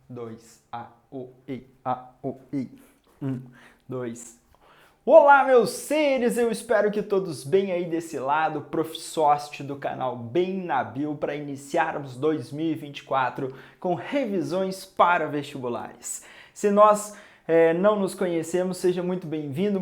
2, A, O, E, A, O, I. 2. Olá, meus seres! Eu espero que todos bem aí desse lado, Profsócio do canal Bem Nabil, para iniciarmos 2024 com revisões para vestibulares. Se nós não nos conhecemos, seja muito bem-vindo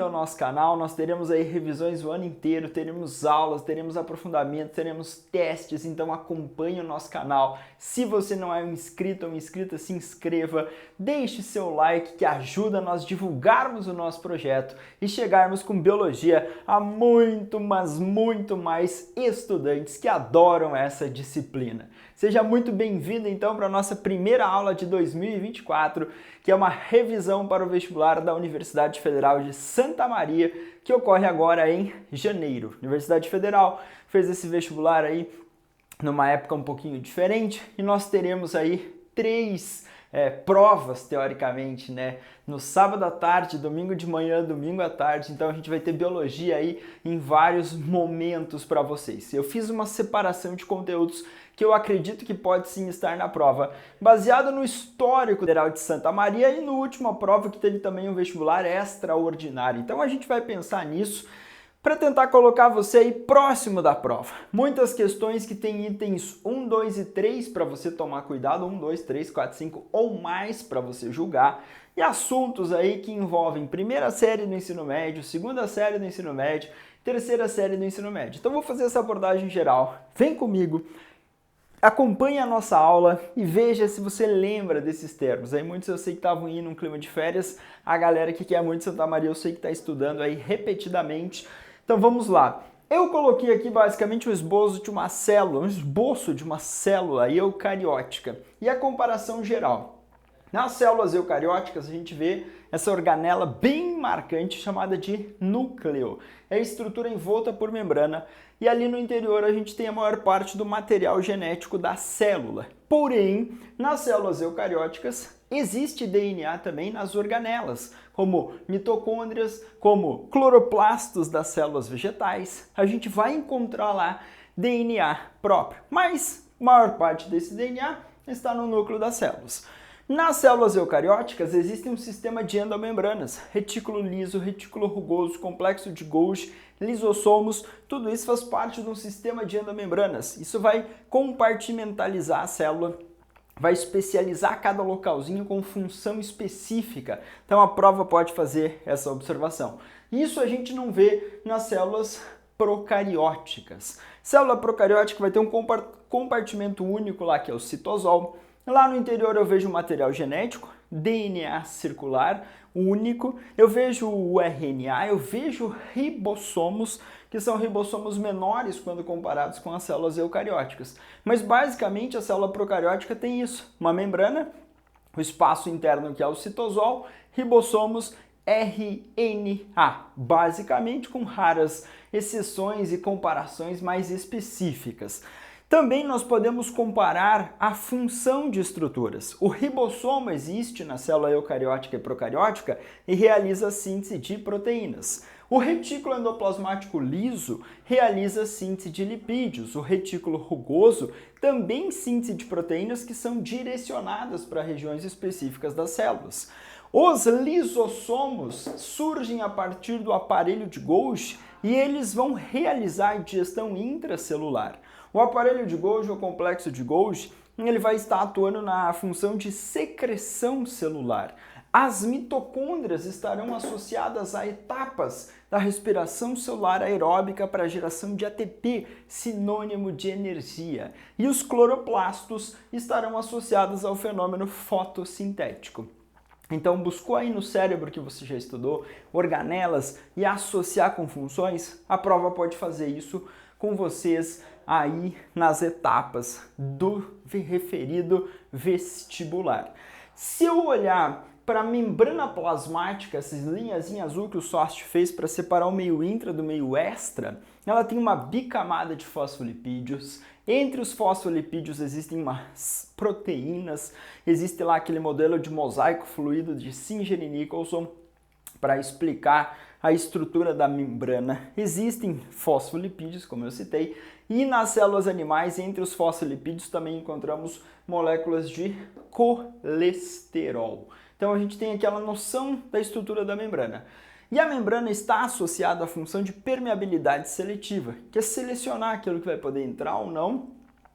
ao nosso canal. Nós teremos aí revisões o ano inteiro, teremos aulas, teremos aprofundamento, teremos testes, então acompanhe o nosso canal. Se você não é um inscrito ou inscrita, se inscreva, deixe seu like que ajuda a nós divulgarmos o nosso projeto e chegarmos com biologia a muito mais estudantes que adoram essa disciplina. Seja muito bem-vindo então para a nossa primeira aula de 2024, que é uma revisão para o vestibular da Universidade Federal de Santa Maria, que ocorre agora em janeiro. A Universidade Federal fez esse vestibular aí numa época um pouquinho diferente e nós teremos aí três provas, teoricamente, né? No sábado à tarde, domingo de manhã, domingo à tarde. Então a gente vai ter biologia aí em vários momentos para vocês. Eu fiz uma separação de conteúdos que eu acredito que pode sim estar na prova, baseado no histórico federal de Santa Maria e no última prova que teve também um vestibular extraordinário. Então a gente vai pensar nisso para tentar colocar você aí próximo da prova. Muitas questões que tem itens 1, 2 e 3 para você tomar cuidado, 1, 2, 3, 4, 5 ou mais para você julgar, e assuntos aí que envolvem primeira série do ensino médio, segunda série do ensino médio, terceira série do ensino médio. Então vou fazer essa abordagem geral. Vem comigo. Acompanhe a nossa aula e veja se você lembra desses termos. Aí muitos eu sei que estavam indo num clima de férias, a galera que quer muito Santa Maria eu sei que está estudando aí repetidamente. Então vamos lá. Eu coloquei aqui basicamente um esboço de uma célula eucariótica e a comparação geral. Nas células eucarióticas, a gente vê essa organela bem marcante chamada de núcleo. É a estrutura envolta por membrana e ali no interior a gente tem a maior parte do material genético da célula. Porém, nas células eucarióticas existe DNA também nas organelas, como mitocôndrias, como cloroplastos das células vegetais. A gente vai encontrar lá DNA próprio, mas a maior parte desse DNA está no núcleo das células. Nas células eucarióticas existe um sistema de endomembranas, retículo liso, retículo rugoso, complexo de Golgi, lisossomos, tudo isso faz parte de um sistema de endomembranas. Isso vai compartimentalizar a célula, vai especializar cada localzinho com função específica. Então a prova pode fazer essa observação. Isso a gente não vê nas células procarióticas. Célula procariótica vai ter um compartimento único lá, que é o citosol. Lá no interior eu vejo o material genético, DNA circular, único, eu vejo o RNA, eu vejo ribossomos, que são ribossomos menores quando comparados com as células eucarióticas. Mas basicamente a célula procariótica tem isso, uma membrana, o espaço interno que é o citosol, ribossomos, RNA, basicamente com raras exceções e comparações mais específicas. Também nós podemos comparar a função de estruturas. O ribossomo existe na célula eucariótica e procariótica e realiza a síntese de proteínas. O retículo endoplasmático liso realiza a síntese de lipídios. O retículo rugoso também síntese de proteínas que são direcionadas para regiões específicas das células. Os lisossomos surgem a partir do aparelho de Golgi e eles vão realizar a digestão intracelular. O aparelho de Golgi, o complexo de Golgi, ele vai estar atuando na função de secreção celular. As mitocôndrias estarão associadas a etapas da respiração celular aeróbica para a geração de ATP, sinônimo de energia. E os cloroplastos estarão associados ao fenômeno fotossintético. Então, buscou aí no cérebro que você já estudou, organelas e associar com funções? A prova pode fazer isso com vocês aí nas etapas do referido vestibular. Se eu olhar para a membrana plasmática, essas linhas em azul que o Sócio fez para separar o meio intra do meio extra, ela tem uma bicamada de fosfolipídios. Entre os fosfolipídios existem umas proteínas, existe lá aquele modelo de mosaico fluido de Singer e Nicholson para explicar a estrutura da membrana existem fosfolipídios, como eu citei, e nas células animais, entre os fosfolipídios, também encontramos moléculas de colesterol. Então a gente tem aquela noção da estrutura da membrana. E a membrana está associada à função de permeabilidade seletiva, que é selecionar aquilo que vai poder entrar ou não,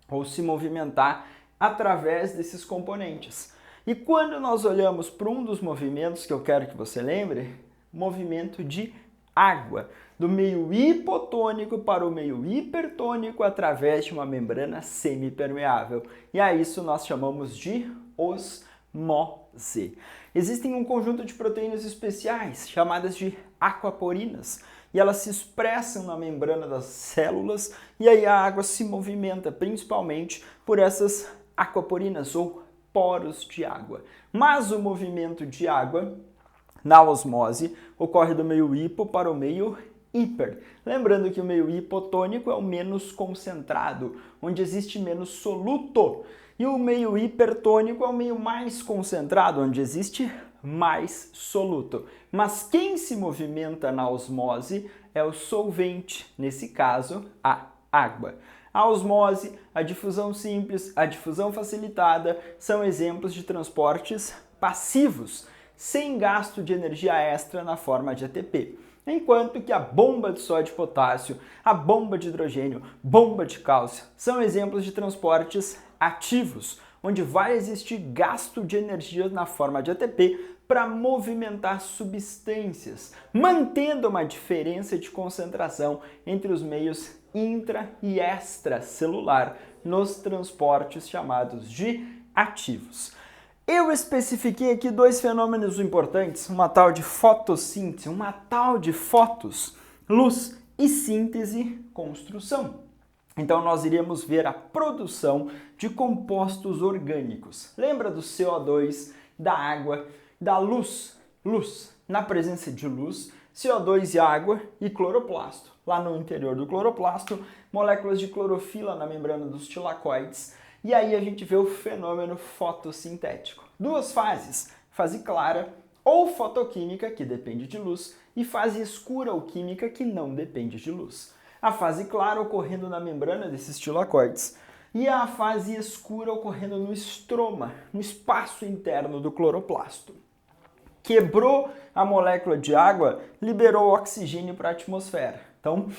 ou se movimentar através desses componentes. E quando nós olhamos para um dos movimentos que eu quero que você lembre, movimento de água, do meio hipotônico para o meio hipertônico através de uma membrana semipermeável. E a isso nós chamamos de osmose. Existem um conjunto de proteínas especiais, chamadas de aquaporinas, e elas se expressam na membrana das células, e aí a água se movimenta principalmente por essas aquaporinas ou poros de água. Mas o movimento de água na osmose ocorre do meio hipo para o meio hiper. Lembrando que o meio hipotônico é o menos concentrado, onde existe menos soluto. E o meio hipertônico é o meio mais concentrado, onde existe mais soluto. Mas quem se movimenta na osmose é o solvente, nesse caso, a água. A osmose, a difusão simples, a difusão facilitada são exemplos de transportes passivos, sem gasto de energia extra na forma de ATP. Enquanto que a bomba de sódio e potássio, a bomba de hidrogênio, bomba de cálcio são exemplos de transportes ativos, onde vai existir gasto de energia na forma de ATP para movimentar substâncias, mantendo uma diferença de concentração entre os meios intra e extracelular nos transportes chamados de ativos. Eu especifiquei aqui dois fenômenos importantes, uma tal de fotossíntese, uma tal de fotos, luz, e síntese, construção. Então nós iremos ver a produção de compostos orgânicos. Lembra do CO2, da água, da luz? Luz. Na presença de luz, CO2 e água e cloroplasto. Lá no interior do cloroplasto, moléculas de clorofila na membrana dos tilacoides. E aí a gente vê o fenômeno fotossintético. Duas fases, fase clara ou fotoquímica, que depende de luz, e fase escura ou química, que não depende de luz. A fase clara ocorrendo na membrana desses tilacoides e a fase escura ocorrendo no estroma, no espaço interno do cloroplasto. Quebrou a molécula de água, liberou oxigênio para a atmosfera. Então,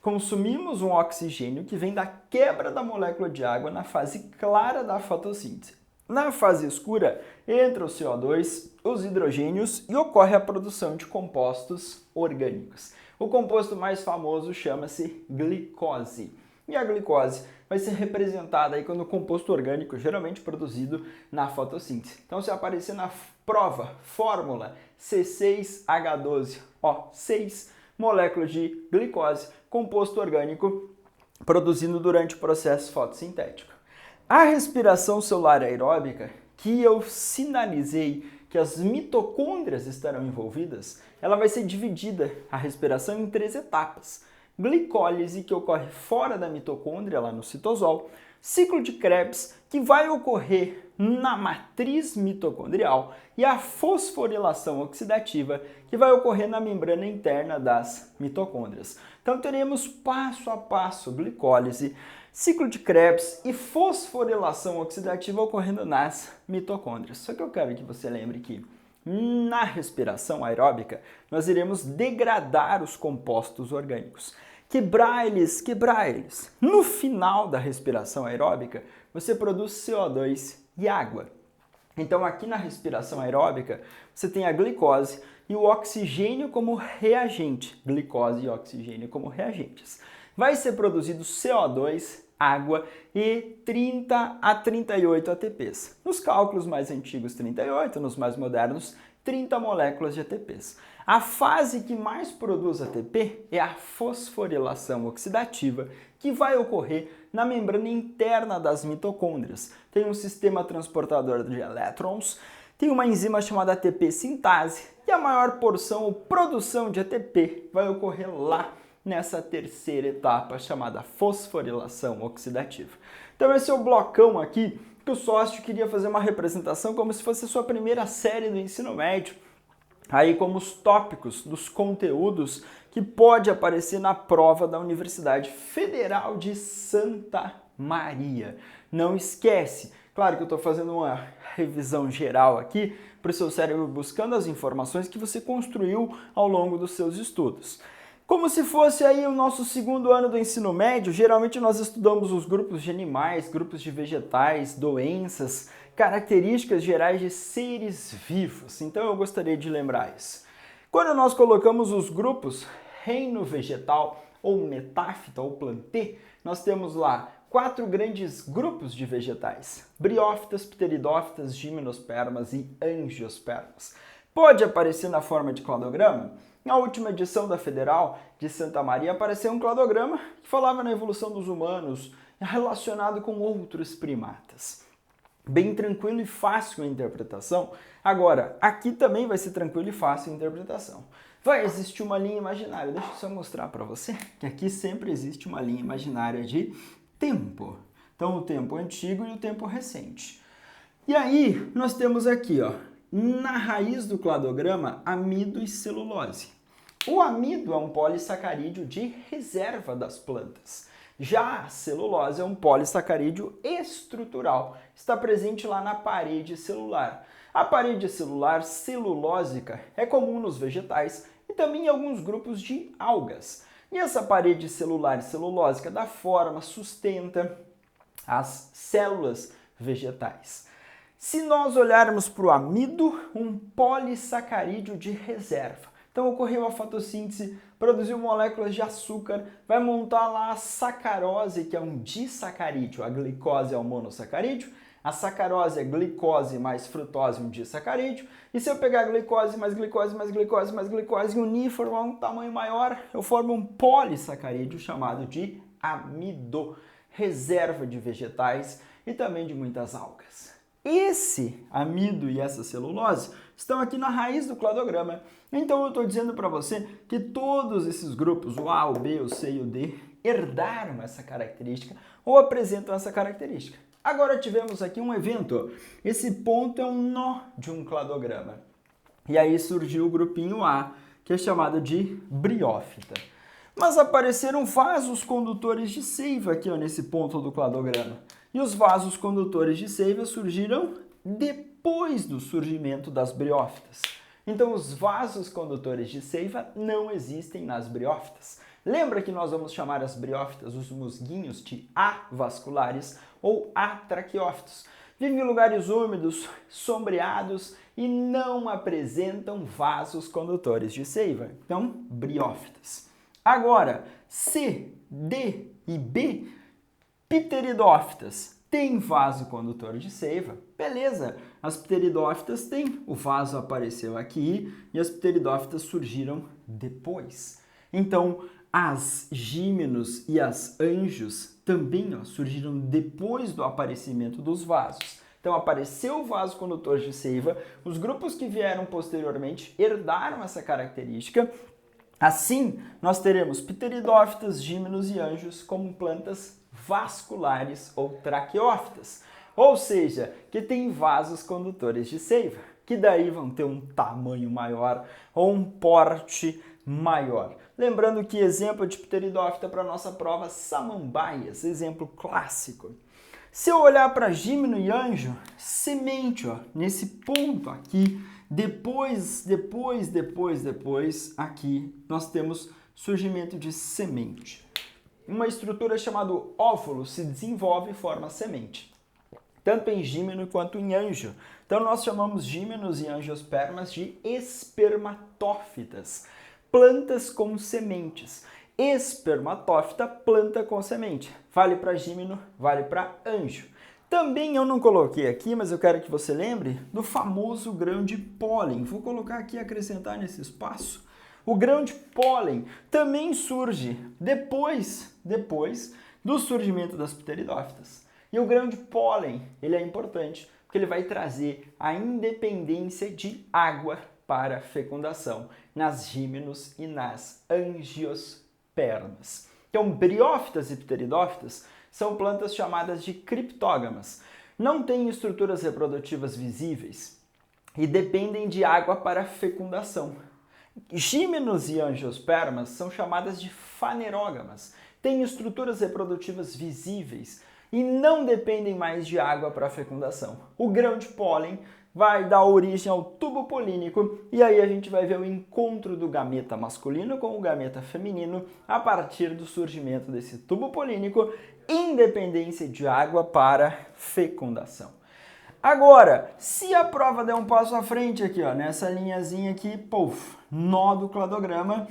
consumimos um oxigênio que vem da quebra da molécula de água na fase clara da fotossíntese. Na fase escura, entra o CO2, os hidrogênios e ocorre a produção de compostos orgânicos. O composto mais famoso chama-se glicose. E a glicose vai ser representada aí quando o composto orgânico, geralmente produzido na fotossíntese. Então, se aparecer na prova, fórmula C6H12, 6 moléculas de glicose, composto orgânico produzido durante o processo fotossintético. A respiração celular aeróbica, que eu sinalizei que as mitocôndrias estarão envolvidas, ela vai ser dividida, a respiração, em 3 etapas. Glicólise, que ocorre fora da mitocôndria, lá no citosol. Ciclo de Krebs, que vai ocorrer na matriz mitocondrial. E a fosforilação oxidativa, que vai ocorrer na membrana interna das mitocôndrias. Então teremos passo a passo glicólise, ciclo de Krebs e fosforilação oxidativa ocorrendo nas mitocôndrias. Só que eu quero que você lembre que na respiração aeróbica nós iremos degradar os compostos orgânicos, quebrar eles. No final da respiração aeróbica, você produz CO2 e água. Então aqui na respiração aeróbica, você tem a glicose e o oxigênio como reagente. Glicose e oxigênio como reagentes. Vai ser produzido CO2, água e 30 a 38 ATPs. Nos cálculos mais antigos, 38, nos mais modernos, 30 moléculas de ATPs. A fase que mais produz ATP é a fosforilação oxidativa, que vai ocorrer na membrana interna das mitocôndrias. Tem um sistema transportador de elétrons, tem uma enzima chamada ATP sintase e a maior porção ou produção de ATP vai ocorrer lá nessa terceira etapa chamada fosforilação oxidativa. Então esse é o blocão aqui que o sócio queria fazer uma representação como se fosse a sua primeira série do ensino médio. aí como os tópicos dos conteúdos que pode aparecer na prova da Universidade Federal de Santa Maria. Não esquece, claro que eu estou fazendo uma revisão geral aqui para o seu cérebro buscando as informações que você construiu ao longo dos seus estudos. Como se fosse aí o nosso segundo ano do ensino médio, geralmente nós estudamos os grupos de animais, grupos de vegetais, doenças, características gerais de seres vivos. Então eu gostaria de lembrar isso. Quando nós colocamos os grupos reino vegetal ou metáfita ou plantê, nós temos lá 4 grandes grupos de vegetais: briófitas, pteridófitas, gimnospermas e angiospermas. Pode aparecer na forma de cladograma? Na última edição da Federal de Santa Maria apareceu um cladograma que falava na evolução dos humanos relacionado com outros primatas. Bem tranquilo e fácil a interpretação. Agora, aqui também vai ser tranquilo e fácil a interpretação. Vai existir uma linha imaginária. Deixa eu só mostrar para você que aqui sempre existe uma linha imaginária de tempo. Então, o tempo antigo e o tempo recente. E aí, nós temos aqui, ó, na raiz do cladograma, amido e celulose. O amido é um polissacarídeo de reserva das plantas. Já a celulose é um polissacarídeo estrutural, está presente lá na parede celular. A parede celular celulósica é comum nos vegetais e também em alguns grupos de algas. E essa parede celular celulósica dá forma, sustenta as células vegetais. Se nós olharmos para o amido, um polissacarídeo de reserva. Então ocorreu a fotossíntese, produziu moléculas de açúcar, vai montar lá a sacarose, que é um disacarídeo. A glicose é um monossacarídeo, a sacarose é glicose mais frutose, um disacarídeo. E se eu pegar glicose mais glicose mais glicose mais glicose e unir e formar um tamanho maior, eu formo um polissacarídeo chamado de amido, reserva de vegetais e também de muitas algas. Esse amido e essa celulose estão aqui na raiz do cladograma. Então eu estou dizendo para você que todos esses grupos, o A, o B, o C e o D, herdaram essa característica ou apresentam essa característica. Agora tivemos aqui um evento. Esse ponto é um nó de um cladograma. E aí surgiu o grupinho A, que é chamado de briófita. Mas apareceram vasos condutores de seiva aqui, ó, nesse ponto do cladograma. E os vasos condutores de seiva surgiram depois do surgimento das briófitas. Então, os vasos condutores de seiva não existem nas briófitas. Lembra que nós vamos chamar as briófitas, os musguinhos, de avasculares ou atraquiófitos. Vivem em lugares úmidos, sombreados e não apresentam vasos condutores de seiva. Então, briófitas. Agora, C, D e B, pteridófitas, tem vaso condutor de seiva, beleza. As pteridófitas têm, o vaso apareceu aqui e as pteridófitas surgiram depois. Então, as gímenos e as angios também surgiram depois do aparecimento dos vasos. Então, apareceu o vaso condutor de seiva, os grupos que vieram posteriormente herdaram essa característica. Assim, nós teremos pteridófitas, gímenos e angios como plantas vasculares ou traqueófitas, ou seja, que tem vasos condutores de seiva, que daí vão ter um tamanho maior ou um porte maior. Lembrando que exemplo de pteridófita para a nossa prova, samambaias, exemplo clássico. Se eu olhar para gímeno e anjo, semente, ó, nesse ponto aqui, depois, aqui nós temos surgimento de semente. Uma estrutura chamada óvulo se desenvolve e forma semente, tanto em gímeno quanto em anjo. Então nós chamamos gímenos e angiospermas de espermatófitas, plantas com sementes. Espermatófita, planta com semente. Vale para gímeno, vale para anjo. Também eu não coloquei aqui, mas eu quero que você lembre do famoso grão de pólen. Vou colocar aqui, acrescentar nesse espaço. O grão de pólen também surge depois do surgimento das pteridófitas. E o grão de pólen, ele é importante porque ele vai trazer a independência de água para a fecundação nas gímenos e nas angiospermas. Então, briófitas e pteridófitas são plantas chamadas de criptógamas. Não têm estruturas reprodutivas visíveis e dependem de água para fecundação. Gímenos e angiospermas são chamadas de fanerógamas, têm estruturas reprodutivas visíveis e não dependem mais de água para fecundação. O grão de pólen vai dar origem ao tubo polínico e aí a gente vai ver o encontro do gameta masculino com o gameta feminino a partir do surgimento desse tubo polínico, independência de água para fecundação. Agora, se a prova der um passo à frente aqui, ó, nessa linhazinha aqui, nó do cladograma,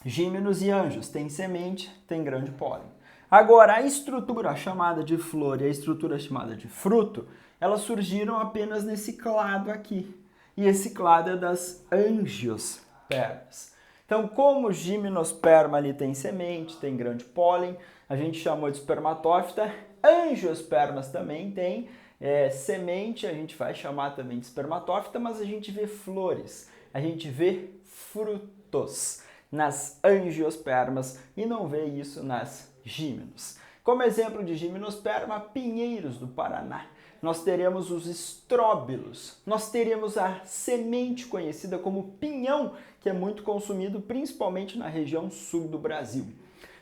gímenos e anjos, tem semente, tem grão de pólen. Agora, a estrutura chamada de flor e a estrutura chamada de fruto, elas surgiram apenas nesse clado aqui. E esse clado é das angiospermas. Então, como o gimnosperma ali tem semente, tem grão de pólen, a gente chamou de espermatófita. Angiospermas também tem semente, a gente vai chamar também de espermatófita, mas a gente vê flores, a gente vê frutos nas angiospermas e não vê isso nas gímenos. Como exemplo de gimnosperma, Pinheiros do Paraná. Nós teremos os estróbilos, nós teremos a semente conhecida como pinhão, que é muito consumido principalmente na região sul do Brasil.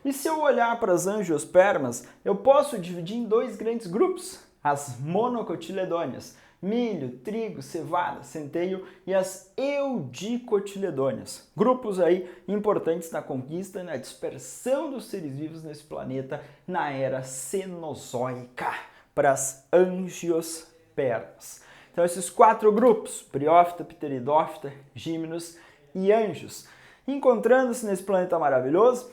E se eu olhar para as angiospermas, eu posso dividir em dois grandes grupos, as monocotiledôneas, milho, trigo, cevada, centeio e as eudicotiledôneas. Grupos aí importantes na conquista e na dispersão dos seres vivos nesse planeta na era cenozoica para as angiospermas. Então esses quatro grupos, briófita, pteridófita, gímenos e anjos, encontrando-se nesse planeta maravilhoso,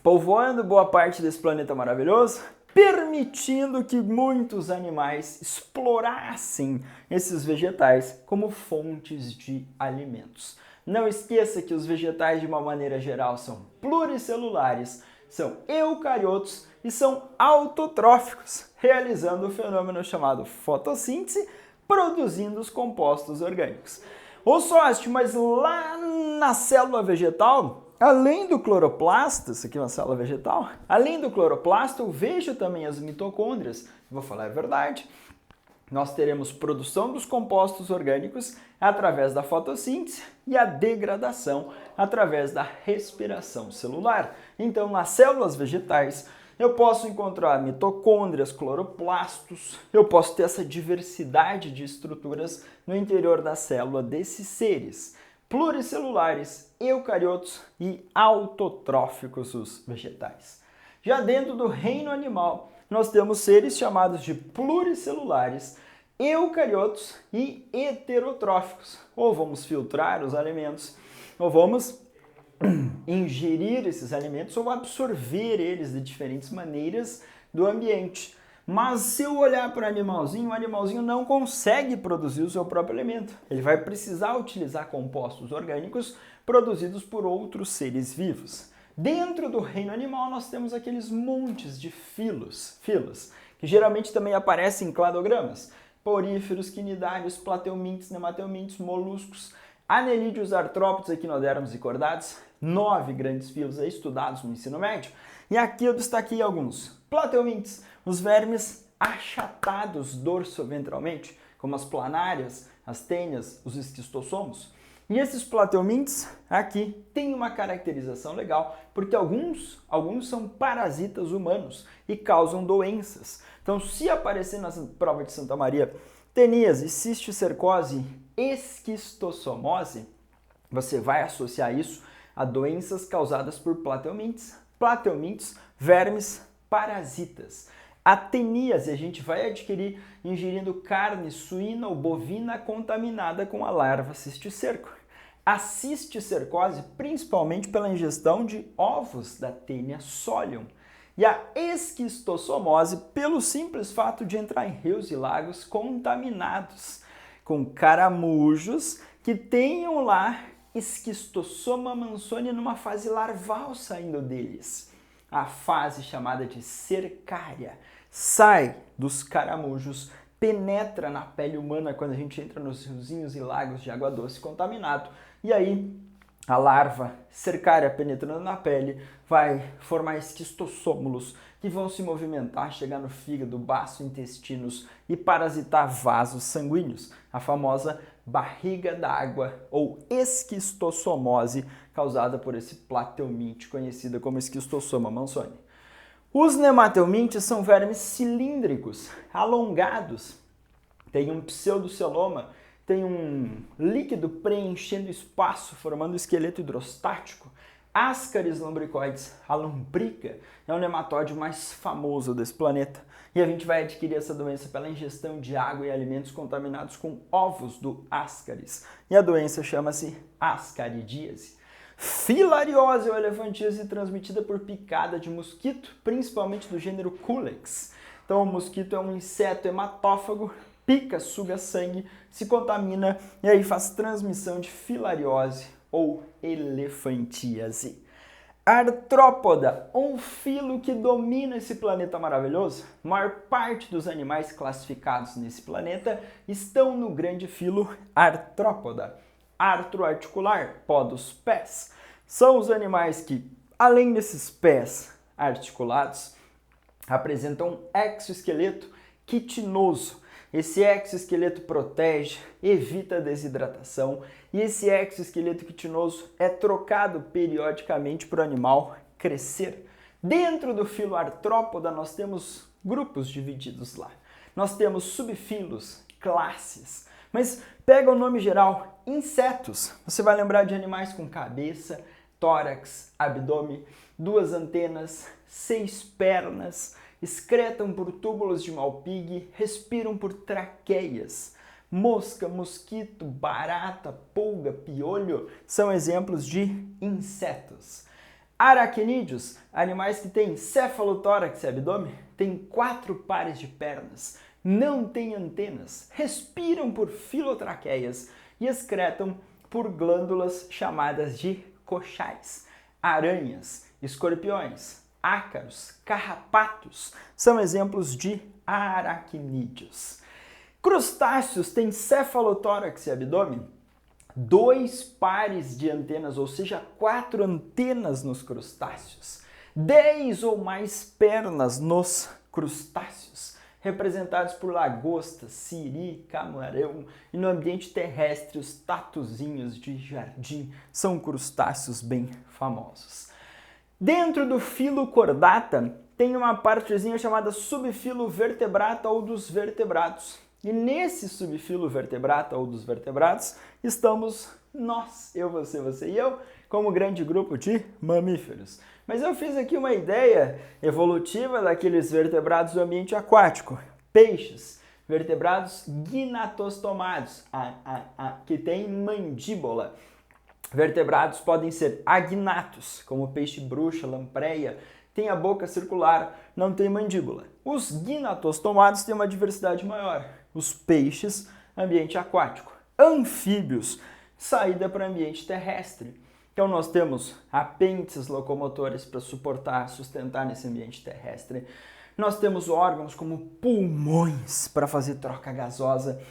povoando boa parte desse planeta maravilhoso, permitindo que muitos animais explorassem esses vegetais como fontes de alimentos. Não esqueça que os vegetais, de uma maneira geral, são pluricelulares, são eucariotos e são autotróficos, realizando o fenômeno chamado fotossíntese, produzindo os compostos orgânicos. Ô Sócio, mas lá na célula vegetal, além do cloroplasto, isso aqui é uma célula vegetal, além do cloroplasto, eu vejo também as mitocôndrias. Vou falar a verdade. Nós teremos produção dos compostos orgânicos através da fotossíntese e a degradação através da respiração celular. Então, nas células vegetais, eu posso encontrar mitocôndrias, cloroplastos, eu posso ter essa diversidade de estruturas no interior da célula desses seres pluricelulares, eucariotos e autotróficos, os vegetais. Já dentro do reino animal, nós temos seres chamados de pluricelulares, eucariotos e heterotróficos. Ou vamos filtrar os alimentos, ou vamos ingerir esses alimentos, ou absorver eles de diferentes maneiras do ambiente. Mas se eu olhar para o animalzinho não consegue produzir o seu próprio alimento. Ele vai precisar utilizar compostos orgânicos produzidos por outros seres vivos. Dentro do reino animal nós temos aqueles montes de filos, que geralmente também aparecem em cladogramas. Poríferos, quinidários, plateumintes, nemateumintes, moluscos, anelídeos, artrópodes, equinodermos e cordados. 9 grandes filos aí estudados no ensino médio. E aqui eu destaquei alguns. Plateumintes, os vermes achatados dorsoventralmente, como as planárias, as tênias, os esquistossomos. E esses plateumintes aqui têm uma caracterização legal, porque alguns são parasitas humanos e causam doenças. Então, se aparecer na prova de Santa Maria teníase, cisticercose, esquistossomose, você vai associar isso a doenças causadas por plateumintes. Plateumintes, vermes parasitas. A teníase a gente vai adquirir ingerindo carne suína ou bovina contaminada com a larva cisticerco. A cisticercose, principalmente pela ingestão de ovos da Taenia solium. E a esquistossomose, pelo simples fato de entrar em rios e lagos contaminados com caramujos que tenham lá Esquistossoma mansoni numa fase larval saindo deles. A fase chamada de cercária sai dos caramujos, penetra na pele humana quando a gente entra nos riozinhos e lagos de água doce contaminado. E aí a larva cercária penetrando na pele vai formar esquistossômulos que vão se movimentar, chegar no fígado, baço, intestinos e parasitar vasos sanguíneos, a famosa barriga d'água ou esquistossomose causada por esse plateuminte, conhecida como esquistossoma mansoni. Os nemateumintes são vermes cilíndricos, alongados, tem um pseudoceloma, tem um líquido preenchendo espaço, formando o esqueleto hidrostático. Ascaris lumbricoides, a lombrica, é o nematóide mais famoso desse planeta. E a gente vai adquirir essa doença pela ingestão de água e alimentos contaminados com ovos do Ascaris. E a doença chama-se ascaridíase. Filariose ou elefantíase transmitida por picada de mosquito, principalmente do gênero Culex. Então o mosquito é um inseto hematófago, pica, suga sangue, se contamina e aí faz transmissão de filariose ou elefantíase. Artrópoda, um filo que domina esse planeta maravilhoso. A maior parte dos animais classificados nesse planeta estão no grande filo Artrópoda. Artroarticular, pó dos pés. São os animais que, além desses pés articulados, apresentam um exoesqueleto quitinoso. Esse exoesqueleto protege, evita a desidratação e esse exoesqueleto quitinoso é trocado periodicamente para o animal crescer. Dentro do filo Artrópoda nós temos grupos divididos lá. Nós temos subfilos, classes, mas pega o nome geral, insetos. Você vai lembrar de animais com cabeça, tórax, abdômen, 2 antenas, 6 pernas, excretam por túbulos de Malpighi, respiram por traqueias. Mosca, mosquito, barata, pulga, piolho são exemplos de insetos. Aracnídeos, animais que têm cefalotórax e abdômen, têm 4 pares de pernas, não têm antenas, respiram por filotraqueias e excretam por glândulas chamadas de coxais. Aranhas, escorpiões, ácaros, carrapatos são exemplos de aracnídeos. Crustáceos têm cefalotórax e abdômen, 2 pares de antenas, ou seja, 4 antenas nos crustáceos, 10 ou mais pernas nos crustáceos, representados por lagostas, siri, camarão, e no ambiente terrestre os tatuzinhos de jardim são crustáceos bem famosos. Dentro do filo Chordata tem uma partezinha chamada subfilo Vertebrata ou dos vertebrados. E nesse subfilo Vertebrata ou dos vertebrados estamos nós, eu, você e eu, como grande grupo de mamíferos. Mas eu fiz aqui uma ideia evolutiva daqueles vertebrados do ambiente aquático. Peixes, vertebrados gnatostomados, que têm mandíbula. Vertebrados podem ser agnatos, como peixe bruxa, lampreia, tem a boca circular, não tem mandíbula. Os gnatostomados têm uma diversidade maior. Os peixes, ambiente aquático. Anfíbios, saída para o ambiente terrestre. Então nós temos apêndices locomotores para sustentar nesse ambiente terrestre. Nós temos órgãos como pulmões para fazer troca gasosa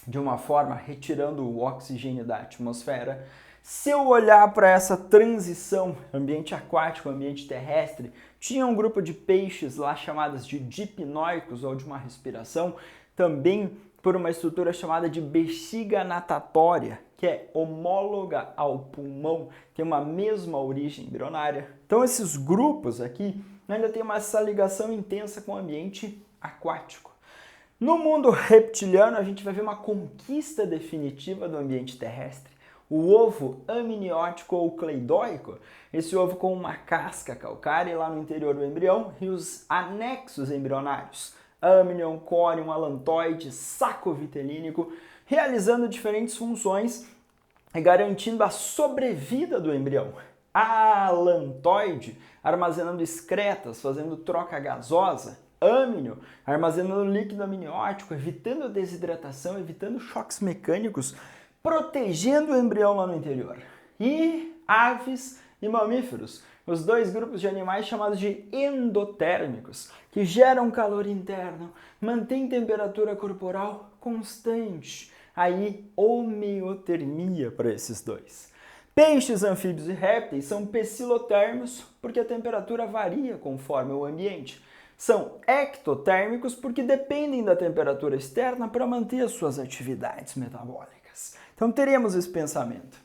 de uma forma retirando o oxigênio da atmosfera. Se eu olhar para essa transição ambiente aquático, ambiente terrestre, tinha um grupo de peixes lá chamados de dipnoicos ou de uma respiração, também por uma estrutura chamada de bexiga natatória, que é homóloga ao pulmão, tem uma mesma origem embrionária. Então esses grupos aqui ainda tem essa ligação intensa com o ambiente aquático. No mundo reptiliano, a gente vai ver uma conquista definitiva do ambiente terrestre. O ovo amniótico ou cleidóico, esse ovo com uma casca calcária lá no interior do embrião e os anexos embrionários, amnion, corium, alantoide, saco vitelínico, realizando diferentes funções e garantindo a sobrevida do embrião. A alantoide, armazenando excretas, fazendo troca gasosa, amnio, armazenando líquido amniótico, evitando a desidratação, evitando choques mecânicos, protegendo o embrião lá no interior. E aves e mamíferos, os 2 grupos de animais chamados de endotérmicos, que geram calor interno, mantêm temperatura corporal constante. Aí, homeotermia para esses 2. Peixes, anfíbios e répteis são pecilotérmicos porque a temperatura varia conforme o ambiente. São ectotérmicos porque dependem da temperatura externa para manter as suas atividades metabólicas. características. Então teremos esse pensamento.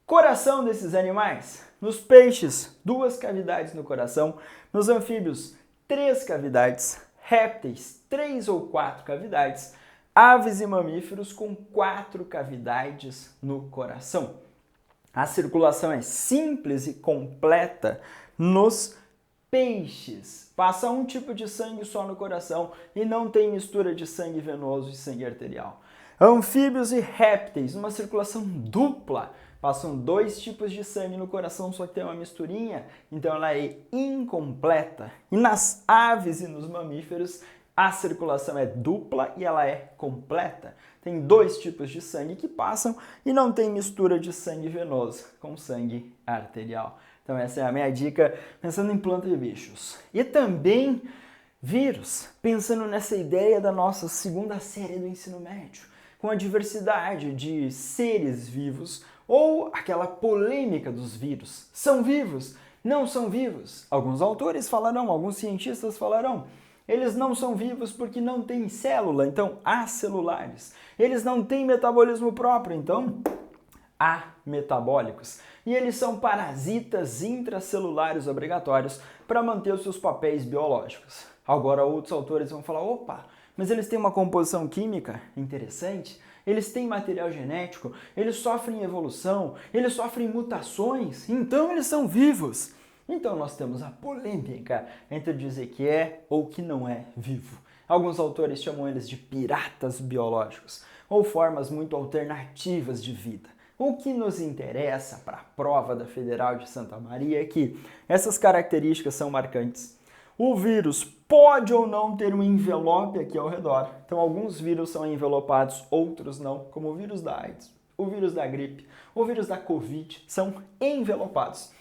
Coração desses animais. Nos peixes, 2 cavidades no coração. Nos anfíbios, 3 cavidades. Répteis, 3 ou 4 cavidades. Aves e mamíferos com 4 cavidades no coração. A circulação é simples e completa nos peixes. Passa um tipo de sangue só no coração e não tem mistura de sangue venoso e sangue arterial. Anfíbios e répteis, uma circulação dupla. Passam 2 tipos de sangue no coração, só que tem uma misturinha, então ela é incompleta. E nas aves e nos mamíferos, a circulação é dupla e ela é completa. Tem 2 tipos de sangue que passam e não tem mistura de sangue venoso com sangue arterial. Então essa é a minha dica, pensando em plantas e bichos. E também vírus, pensando nessa ideia da nossa segunda série do ensino médio, com a diversidade de seres vivos ou aquela polêmica dos vírus. São vivos? Não são vivos? Alguns autores falarão, alguns cientistas falarão. Eles não são vivos porque não têm célula, então acelulares. Eles não têm metabolismo próprio, então ametabólicos. E eles são parasitas intracelulares obrigatórios para manter os seus papéis biológicos. Agora outros autores vão falar, opa, mas eles têm uma composição química interessante, eles têm material genético, eles sofrem evolução, eles sofrem mutações, então eles são vivos. Então nós temos a polêmica entre dizer que é ou que não é vivo. Alguns autores chamam eles de piratas biológicos ou formas muito alternativas de vida. O que nos interessa para a prova da Federal de Santa Maria é que essas características são marcantes. O vírus pode ou não ter um envelope aqui ao redor. Então alguns vírus são envelopados, outros não, como o vírus da AIDS, o vírus da gripe, o vírus da Covid, são envelopados.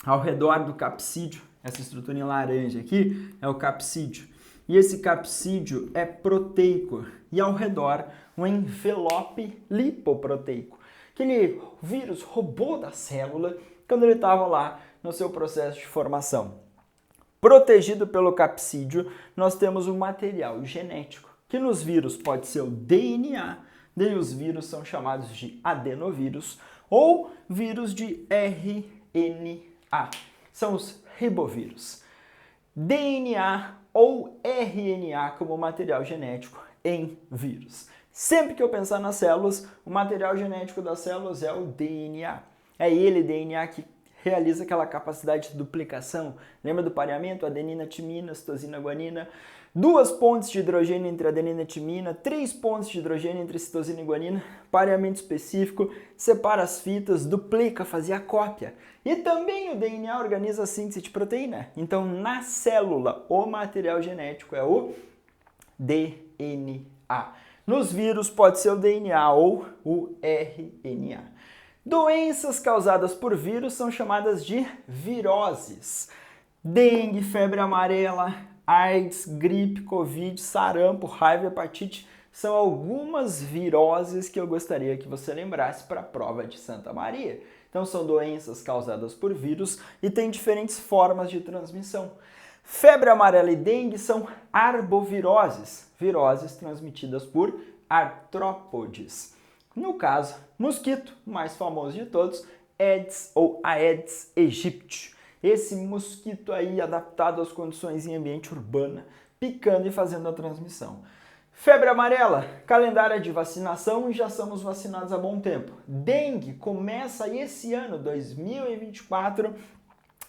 Ao redor do capsídeo, essa estrutura em laranja aqui é o capsídeo. E esse capsídeo é proteico e ao redor um envelope lipoproteico. Aquele vírus roubou da célula quando ele estava lá no seu processo de formação. Protegido pelo capsídeo, nós temos um material genético, que nos vírus pode ser o DNA, daí os vírus são chamados de adenovírus, ou vírus de RNA, são os ribovírus. DNA ou RNA como material genético em vírus. Sempre que eu pensar nas células, o material genético das células é o DNA. É ele, DNA, que realiza aquela capacidade de duplicação. Lembra do pareamento? Adenina, timina, citosina, guanina. 2 pontes de hidrogênio entre adenina e timina, 3 pontes de hidrogênio entre citosina e guanina, pareamento específico, separa as fitas, duplica, fazia a cópia. E também o DNA organiza a síntese de proteína. Então, na célula, o material genético é o DNA. Nos vírus pode ser o DNA ou o RNA. Doenças causadas por vírus são chamadas de viroses. Dengue, febre amarela, AIDS, gripe, Covid, sarampo, raiva, hepatite são algumas viroses que eu gostaria que você lembrasse para a prova de Santa Maria. Então são doenças causadas por vírus e têm diferentes formas de transmissão. Febre amarela e dengue são arboviroses, viroses transmitidas por artrópodes. No caso, mosquito, o mais famoso de todos, Aedes ou Aedes aegypti. Esse mosquito aí adaptado às condições em ambiente urbano, picando e fazendo a transmissão. Febre amarela, calendário de vacinação e já somos vacinados há bom tempo. Dengue começa esse ano, 2024,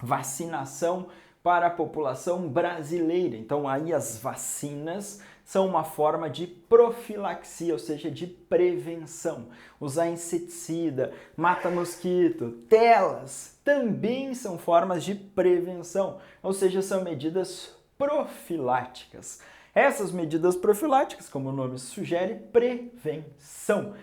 vacinação para a população brasileira. Então aí as vacinas são uma forma de profilaxia, ou seja, de prevenção. Usar inseticida, mata-mosquito, telas, também são formas de prevenção, ou seja, são medidas profiláticas. Essas medidas profiláticas, como o nome sugere, prevenção.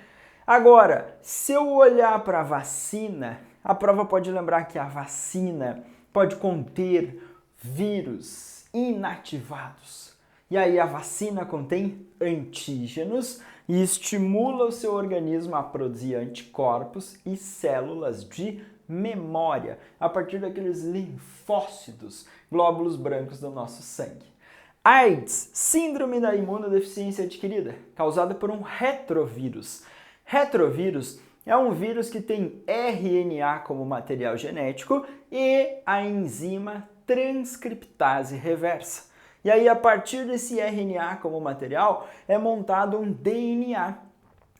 Agora, se eu olhar para a vacina, a prova pode lembrar que a vacina pode conter vírus inativados. E aí a vacina contém antígenos e estimula o seu organismo a produzir anticorpos e células de memória a partir daqueles linfócitos, glóbulos brancos do nosso sangue. AIDS, síndrome da imunodeficiência adquirida, causada por um retrovírus. Retrovírus é um vírus que tem RNA como material genético e a enzima transcriptase reversa. E aí, a partir desse RNA como material, é montado um DNA.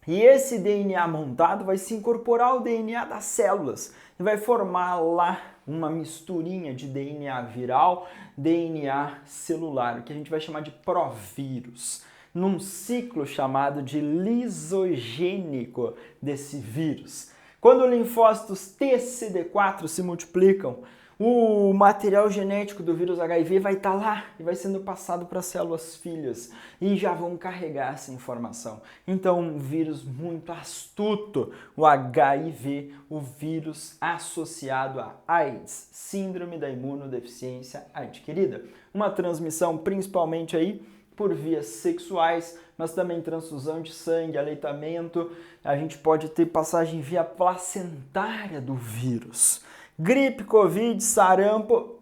E esse DNA montado vai se incorporar ao DNA das células e vai formar lá uma misturinha de DNA viral, DNA celular, que a gente vai chamar de provírus, num ciclo chamado de lisogênico desse vírus. Quando linfócitos TCD4 se multiplicam, o material genético do vírus HIV vai estar lá e vai sendo passado para as células filhas e já vão carregar essa informação. Então, um vírus muito astuto, o HIV, o vírus associado a AIDS, síndrome da imunodeficiência adquirida. Uma transmissão principalmente aí por vias sexuais, mas também transfusão de sangue, aleitamento. A gente pode ter passagem via placentária do vírus. Gripe, Covid, sarampo,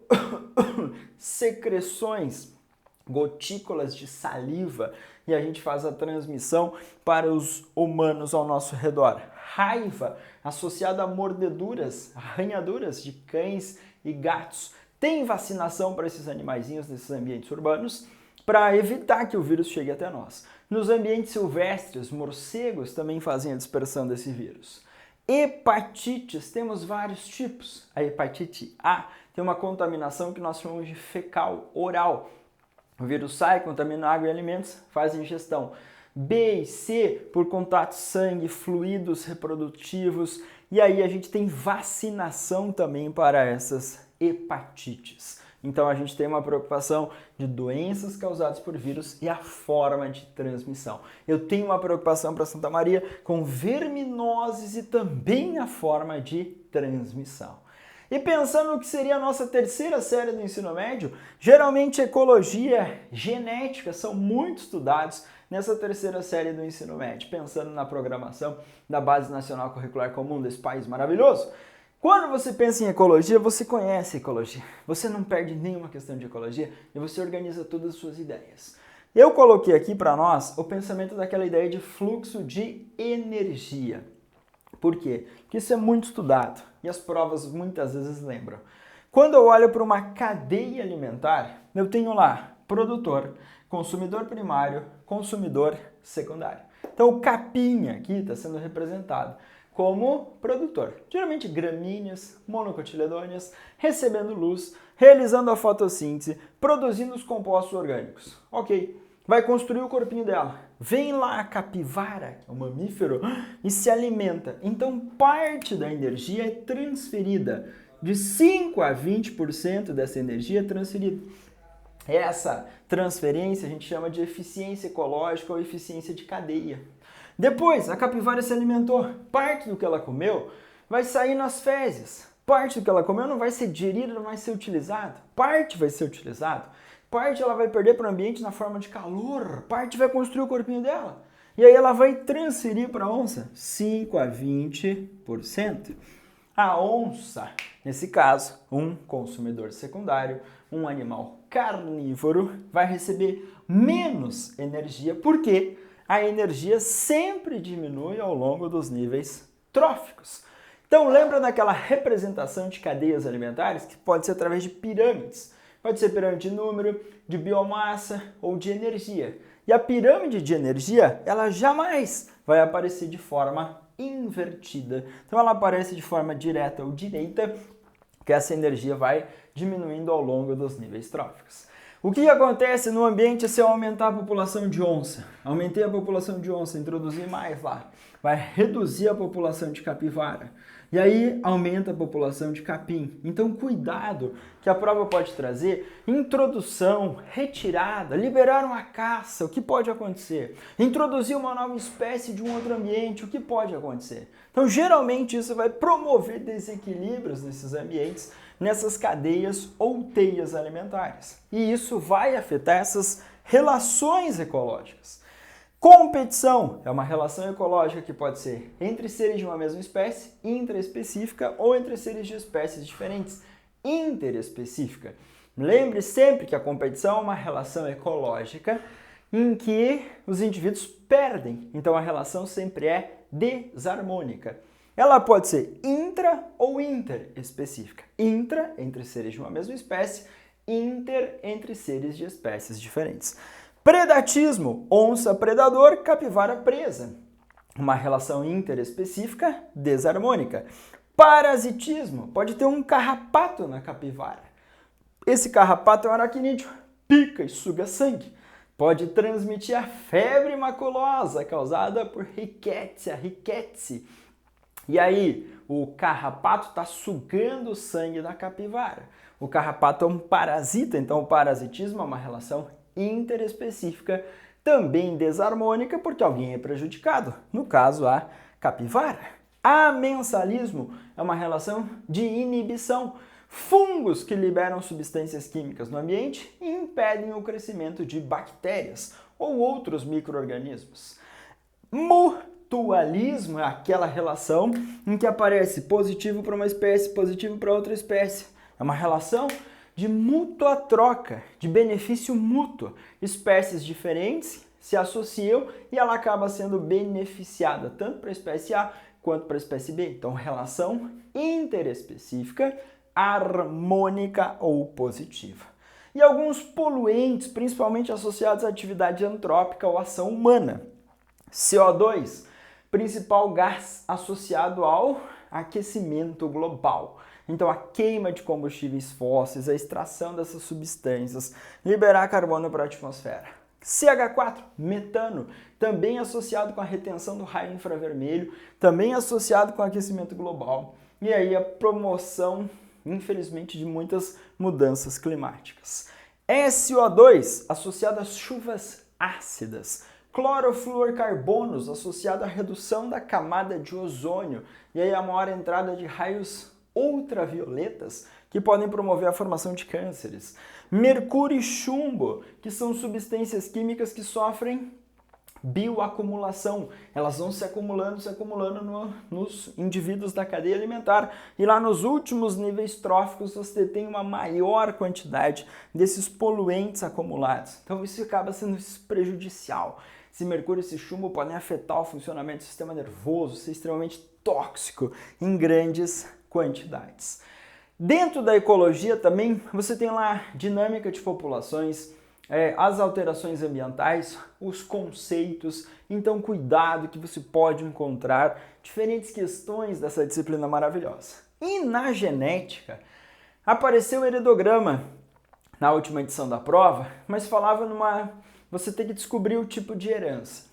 secreções, gotículas de saliva, e a gente faz a transmissão para os humanos ao nosso redor. Raiva, associada a mordeduras, arranhaduras de cães e gatos. Tem vacinação para esses animaizinhos nesses ambientes urbanos para evitar que o vírus chegue até nós. Nos ambientes silvestres, morcegos também fazem a dispersão desse vírus. Hepatites, temos vários tipos. A hepatite A tem uma contaminação que nós chamamos de fecal oral. O vírus sai, contamina água e alimentos, faz ingestão. B e C, por contato sangue, fluidos reprodutivos. E aí a gente tem vacinação também para essas hepatites. Então a gente tem uma preocupação de doenças causadas por vírus e a forma de transmissão. Eu tenho uma preocupação para Santa Maria com verminoses e também a forma de transmissão. E pensando no que seria a nossa terceira série do ensino médio, geralmente ecologia, genética são muito estudados nessa terceira série do ensino médio, pensando na programação da Base Nacional Curricular Comum desse país maravilhoso. Quando você pensa em ecologia, você conhece a ecologia. Você não perde nenhuma questão de ecologia e você organiza todas as suas ideias. Eu coloquei aqui para nós o pensamento daquela ideia de fluxo de energia. Por quê? Porque isso é muito estudado e as provas muitas vezes lembram. Quando eu olho para uma cadeia alimentar, eu tenho lá produtor, consumidor primário, consumidor secundário. Então o capim aqui está sendo representado como produtor, geralmente gramíneas, monocotiledôneas, recebendo luz, realizando a fotossíntese, produzindo os compostos orgânicos. Ok, vai construir o corpinho dela. Vem lá a capivara, que é um mamífero, e se alimenta. Então parte da energia é transferida, de 5 a 20% dessa energia é transferida. Essa transferência a gente chama de eficiência ecológica ou eficiência de cadeia. Depois, a capivara se alimentou. Parte do que ela comeu vai sair nas fezes. Parte do que ela comeu não vai ser digerida, não vai ser utilizada. Parte vai ser utilizada. Parte ela vai perder para o ambiente na forma de calor. Parte vai construir o corpinho dela. E aí ela vai transferir para a onça 5 a 20%. A onça, nesse caso, um consumidor secundário, um animal carnívoro, vai receber menos energia. Por quê? A energia sempre diminui ao longo dos níveis tróficos. Então lembra daquela representação de cadeias alimentares que pode ser através de pirâmides. Pode ser pirâmide de número, de biomassa ou de energia. E a pirâmide de energia, ela jamais vai aparecer de forma invertida. Então ela aparece de forma direta ou direita, que essa energia vai diminuindo ao longo dos níveis tróficos. O que acontece no ambiente se eu aumentar a população de onça? Aumentei a população de onça, introduzi mais lá. Vai reduzir a população de capivara. E aí aumenta a população de capim. Então cuidado que a prova pode trazer introdução, retirada, liberar uma caça, o que pode acontecer? Introduzir uma nova espécie de um outro ambiente, o que pode acontecer? Então geralmente isso vai promover desequilíbrios nesses ambientes, nessas cadeias ou teias alimentares. E isso vai afetar essas relações ecológicas. Competição é uma relação ecológica que pode ser entre seres de uma mesma espécie, intraespecífica, ou entre seres de espécies diferentes, interespecífica. Lembre sempre que a competição é uma relação ecológica em que os indivíduos perdem. Então a relação sempre é desarmônica. Ela pode ser intra ou interespecífica. Intra, entre seres de uma mesma espécie, inter, entre seres de espécies diferentes. Predatismo, onça-predador, capivara-presa. Uma relação interespecífica desarmônica. Parasitismo, pode ter um carrapato na capivara. Esse carrapato é um aracnídeo, pica e suga sangue. Pode transmitir a febre maculosa causada por rickettsia, rickettsii. E aí, o carrapato está sugando o sangue da capivara. O carrapato é um parasita, então o parasitismo é uma relação interespecífica, também desarmônica, porque alguém é prejudicado, no caso a capivara. Amensalismo é uma relação de inibição. Fungos que liberam substâncias químicas no ambiente e impedem o crescimento de bactérias ou outros micro-organismos. Mutualismo é aquela relação em que aparece positivo para uma espécie, positivo para outra espécie. É uma relação de mútua troca, de benefício mútuo. Espécies diferentes se associam e ela acaba sendo beneficiada tanto para a espécie A quanto para a espécie B. Então, relação interespecífica, harmônica ou positiva. E alguns poluentes, principalmente associados à atividade antrópica ou ação humana. CO2, principal gás associado ao aquecimento global. Então, a queima de combustíveis fósseis, a extração dessas substâncias, liberar carbono para a atmosfera. CH4, metano, também associado com a retenção do raio infravermelho, também associado com o aquecimento global. E aí a promoção, infelizmente, de muitas mudanças climáticas. SO2, associado às chuvas ácidas. Clorofluorcarbonos, associado à redução da camada de ozônio. E aí a maior entrada de raios ultravioletas, que podem promover a formação de cânceres. Mercúrio e chumbo, que são substâncias químicas que sofrem bioacumulação. Elas vão se acumulando nos indivíduos da cadeia alimentar. E lá nos últimos níveis tróficos você tem uma maior quantidade desses poluentes acumulados. Então isso acaba sendo prejudicial. Esse mercúrio e esse chumbo podem afetar o funcionamento do sistema nervoso, ser extremamente tóxico em grandes quantidades. Dentro da ecologia também você tem lá dinâmica de populações, as alterações ambientais, os conceitos, então cuidado que você pode encontrar diferentes questões dessa disciplina maravilhosa. E na genética, apareceu o heredograma na última edição da prova, mas falava você tem que descobrir o tipo de herança.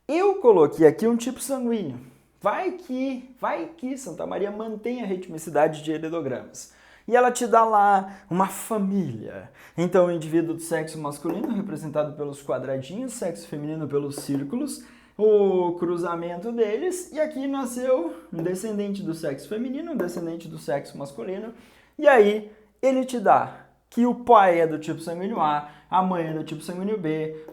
Eu coloquei aqui um tipo sanguíneo. Vai que Santa Maria mantém a ritmicidade de heredogramas. E ela te dá lá uma família. Então, o indivíduo do sexo masculino, representado pelos quadradinhos, sexo feminino pelos círculos, o cruzamento deles, e aqui nasceu um descendente do sexo feminino, um descendente do sexo masculino, e aí ele te dá que o pai é do tipo sanguíneo A mãe é do tipo sanguíneo B,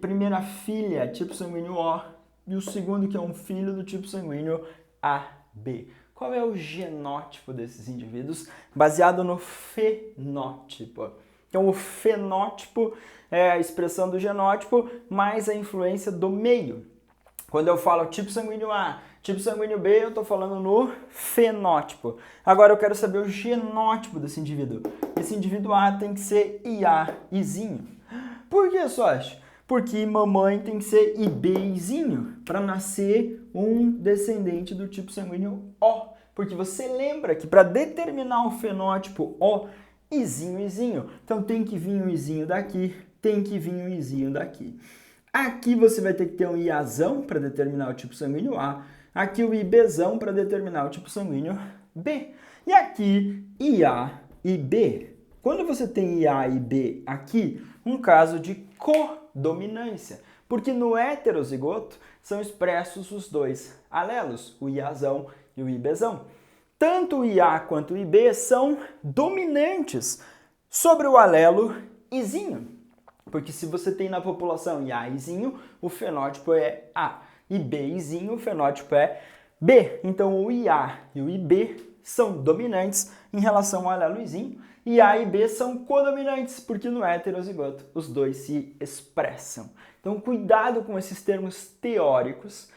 primeira filha tipo sanguíneo O, e o segundo que é um filho do tipo sanguíneo AB. Qual é o genótipo desses indivíduos? Baseado no fenótipo. Então, o fenótipo é a expressão do genótipo mais a influência do meio. Quando eu falo tipo sanguíneo A, tipo sanguíneo B, eu estou falando no fenótipo. Agora, eu quero saber o genótipo desse indivíduo. Esse indivíduo A tem que ser IA, Izinho. Por que, Sochi? Porque mamãe tem que ser IBzinho para nascer um descendente do tipo sanguíneo O. Porque você lembra que para determinar o fenótipo O, Izinho. Então tem que vir um Izinho daqui, tem que vir um Izinho daqui. Aqui você vai ter que ter um Iazão para determinar o tipo sanguíneo A. Aqui o IBzão para determinar o tipo sanguíneo B. E aqui IA e B. Quando você tem IA e B aqui, um caso de codominância, porque no heterozigoto são expressos os dois alelos, o Iazão e o IBzão. Tanto o IA quanto o IB são dominantes sobre o alelo Izinho, porque se você tem na população IA Izinho, o fenótipo é A, e B Izinho, o fenótipo é B. Então o IA e o IB são dominantes em relação ao alelo Izinho, e A e B são codominantes, porque no heterozigoto os dois se expressam. Então, cuidado com esses termos teóricos.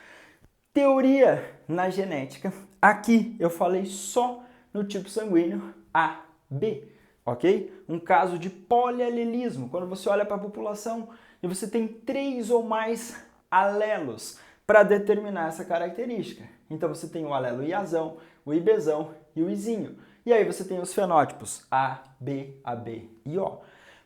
Teoria na genética. Aqui eu falei só no tipo sanguíneo AB, ok? Um caso de polialelismo, quando você olha para a população e você tem 3 ou mais alelos para determinar essa característica. Então você tem o alelo Iazão, o Ibzão e o Izinho. E aí você tem os fenótipos A, B, AB e O.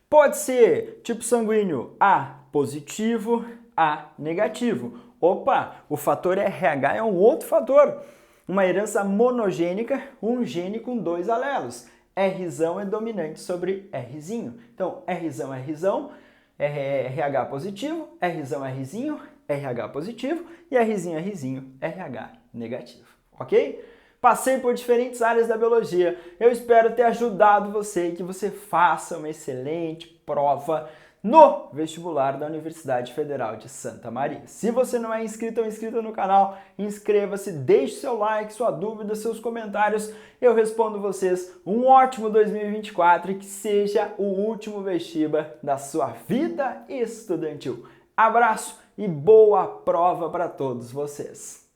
Pode ser tipo sanguíneo A positivo, A negativo. Opa, o fator RH é um outro fator. Uma herança monogênica, um gene com 2 alelos. Rzão é dominante sobre Rzinho. Então, Rzão, Rzão, RH positivo, Rzão, Rzinho, RH positivo e Rzinho, Rzinho, RH negativo. Ok? Passei por diferentes áreas da biologia. Eu espero ter ajudado você e que você faça uma excelente prova no vestibular da Universidade Federal de Santa Maria. Se você não é inscrito ou inscrita no canal, inscreva-se, deixe seu like, sua dúvida, seus comentários. Eu respondo vocês. Um ótimo 2024 e que seja o último vestibular da sua vida estudantil. Abraço e boa prova para todos vocês!